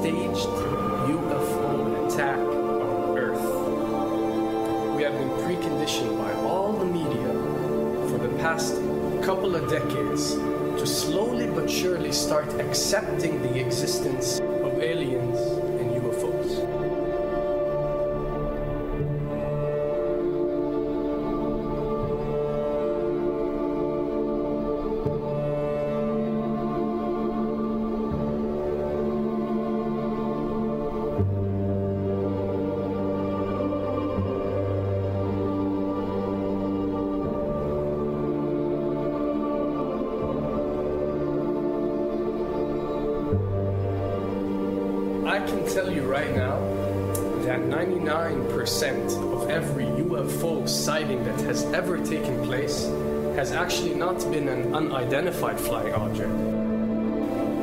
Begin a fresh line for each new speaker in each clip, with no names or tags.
staged UFO attack on Earth. We have been preconditioned by all the media for the past couple of decades to slowly but surely start accepting the existence of aliens and UFOs. I can tell you right now that 99% of every UFO sighting that has ever taken place has actually not been an unidentified flying object,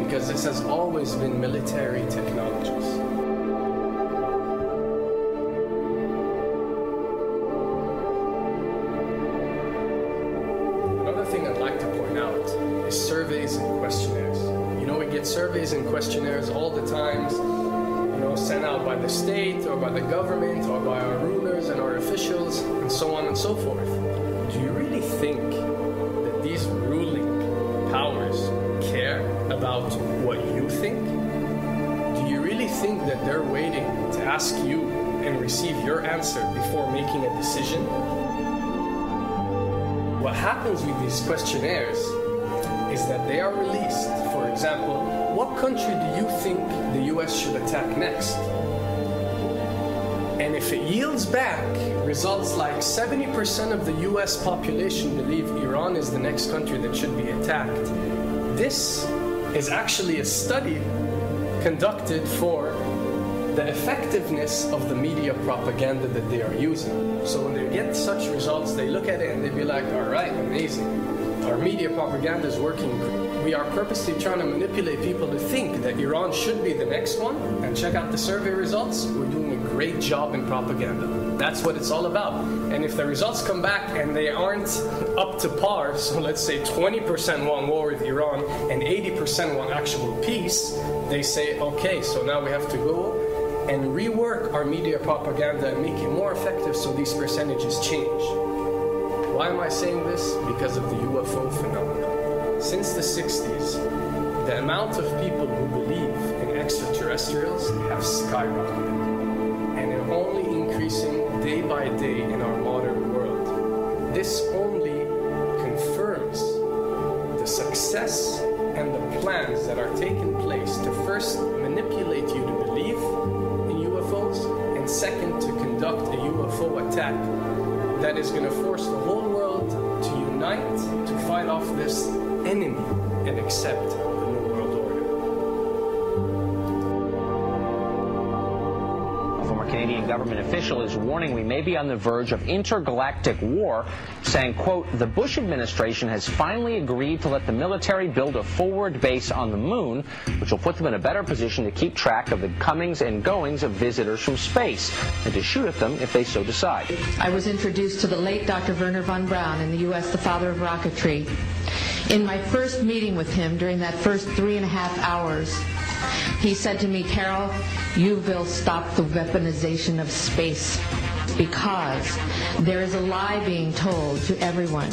because this has always been military technologies. Another thing I'd like to point out is surveys and questionnaires. You know, we get surveys and questionnaires all the time, sent out by the state or by the government or by our rulers and our officials and so on and so forth. Do you really think that these ruling powers care about what you think? Do you really think that they're waiting to ask you and receive your answer before making a decision? What happens with these questionnaires is that they are released. For example, what country do you think the US should attack next? And if it yields back results like 70% of the US population believe Iran is the next country that should be attacked, this is actually a study conducted for the effectiveness of the media propaganda that they are using. So when they get such results, they look at it and they be like, all right, amazing. Our media propaganda is working. We are purposely trying to manipulate people to think that Iran should be the next one, and check out the survey results. We're doing a great job in propaganda. That's what it's all about. And if the results come back and they aren't up to par, so let's say 20% want war with Iran and 80% want actual peace, they say, okay, so now we have to go and rework our media propaganda and make it more effective so these percentages change. Why am I saying this? Because of the UFO phenomenon. Since the 60s, the amount of people who believe in extraterrestrials have skyrocketed, and are only increasing day by day in our modern world. This only confirms the success and the plans that are taking place to first manipulate you to believe in UFOs, and second, to conduct a UFO attack that is going to force the whole world to unite to fight off this enemy and accept the New World Order.
A former Canadian government official is warning we may be on the verge of intergalactic war, saying, quote, the Bush administration has finally agreed to let the military build a forward base on the moon, which will put them in a better position to keep track of the comings and goings of visitors from space, and to shoot at them if they so decide.
I was introduced to the late Dr. Wernher von Braun, in the U.S., the father of rocketry. In my first meeting with him, during that first 3.5 hours, he said to me, Carol, you will stop the weaponization of space, because there is a lie being told to everyone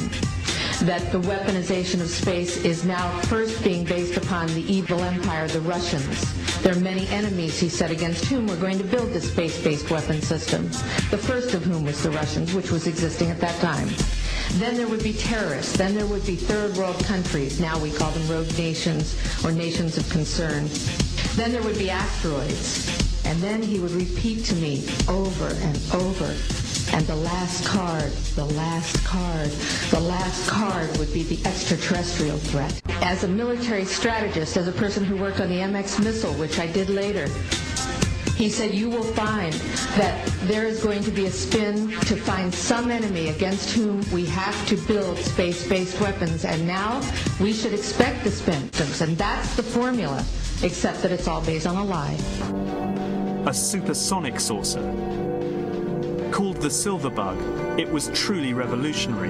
that the weaponization of space is now first being based upon the evil empire, the Russians. There are many enemies, he said, against whom we're going to build this space-based weapon system, the first of whom was the Russians, which was existing at that time. Then there would be terrorists. Then there would be third world countries. Now we call them rogue nations or nations of concern. Then there would be asteroids. And then he would repeat to me over and over, and the last card, the last card, the last card would be the extraterrestrial threat. As a military strategist, as a person who worked on the MX missile, which I did later, he said, you will find that there is going to be a spin to find some enemy against whom we have to build space-based weapons, and now we should expect the spin. And that's the formula, except that it's all based on a lie.
A supersonic saucer. Called the Silver Bug, it was truly revolutionary.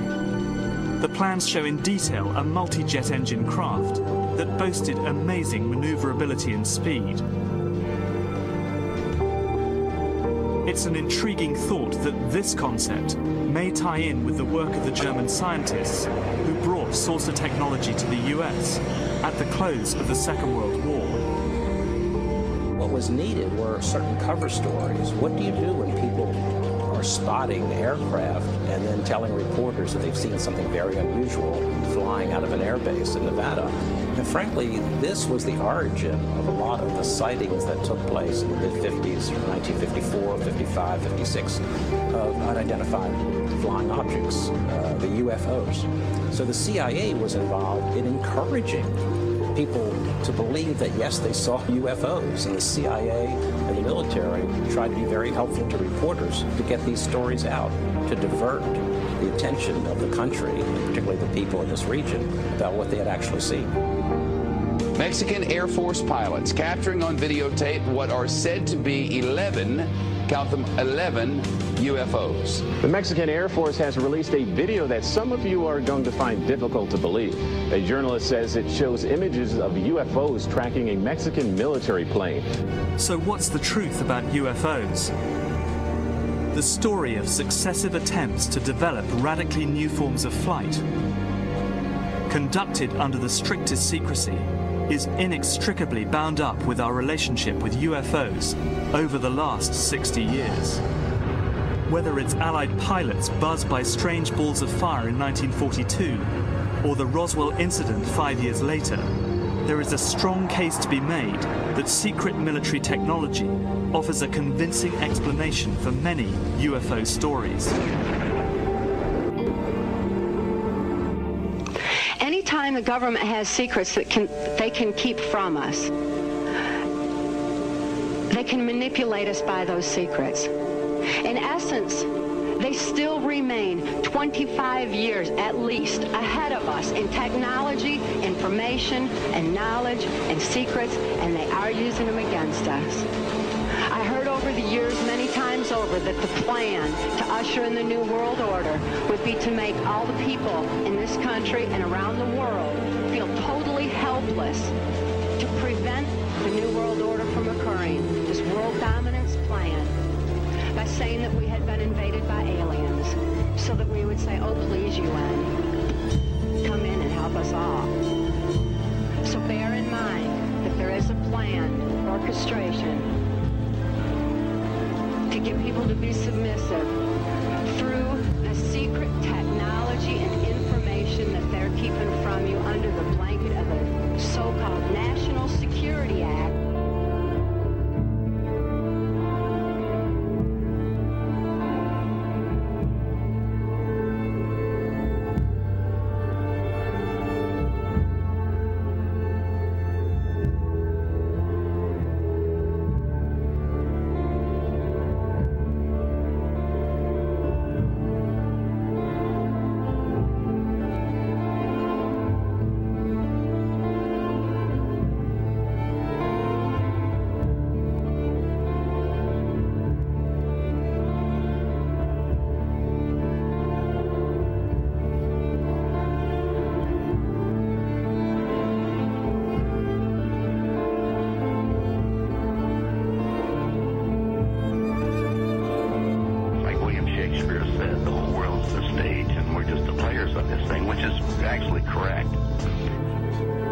The plans show in detail a multi-jet engine craft that boasted amazing maneuverability and speed. It's an intriguing thought that this concept may tie in with the work of the German scientists who brought saucer technology to the US at the close of the Second World War.
What was needed were certain cover stories. What do you do when people are spotting aircraft and then telling reporters that they've seen something very unusual flying out of an airbase in Nevada? And frankly, this was the origin of a lot of the sightings that took place in the mid-50s, 1954, 55, 56, of unidentified flying objects, the UFOs. So the CIA was involved in encouraging people to believe that, yes, they saw UFOs, and the CIA and the military tried to be very helpful to reporters to get these stories out, to divert the attention of the country, and particularly the people in this region, about what they had actually seen.
Mexican Air Force pilots capturing on videotape what are said to be 11, count them, 11 UFOs.
The Mexican Air Force has released a video that some of you are going to find difficult to believe. A journalist says it shows images of UFOs tracking a Mexican military plane.
So what's the truth about UFOs? The story of successive attempts to develop radically new forms of flight, conducted under the strictest secrecy, is inextricably bound up with our relationship with UFOs over the last 60 years. Whether it's Allied pilots buzzed by strange balls of fire in 1942, or the Roswell incident 5 years later, there is a strong case to be made that secret military technology offers a convincing explanation for many UFO stories.
Anytime the government has secrets that they can keep from us, they can manipulate us by those secrets. In essence, they still remain 25 years at least ahead of us in technology, information, and knowledge, and secrets, and they are using them against us. I heard over the years many times over that the plan to usher in the New World Order would be to make all the people in this country and around the world feel totally helpless to prevent the New World Order from occurring, this world dominance plan, by saying that we had been invaded by aliens, so that we would say, oh, please, UN, come in and help us all. So bear in mind that there is a planned orchestration to get people to be submissive through a secret technology and information that they're keeping from you under the blanket of the so-called National Security Act.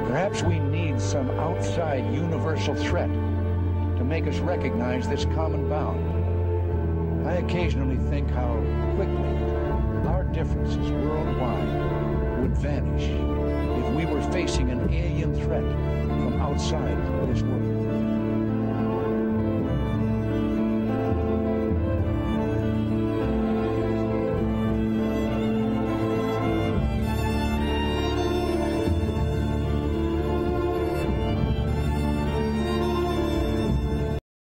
Perhaps we need some outside universal threat to make us recognize this common bound. I occasionally think how quickly our differences worldwide would vanish if we were facing an alien threat from outside this world.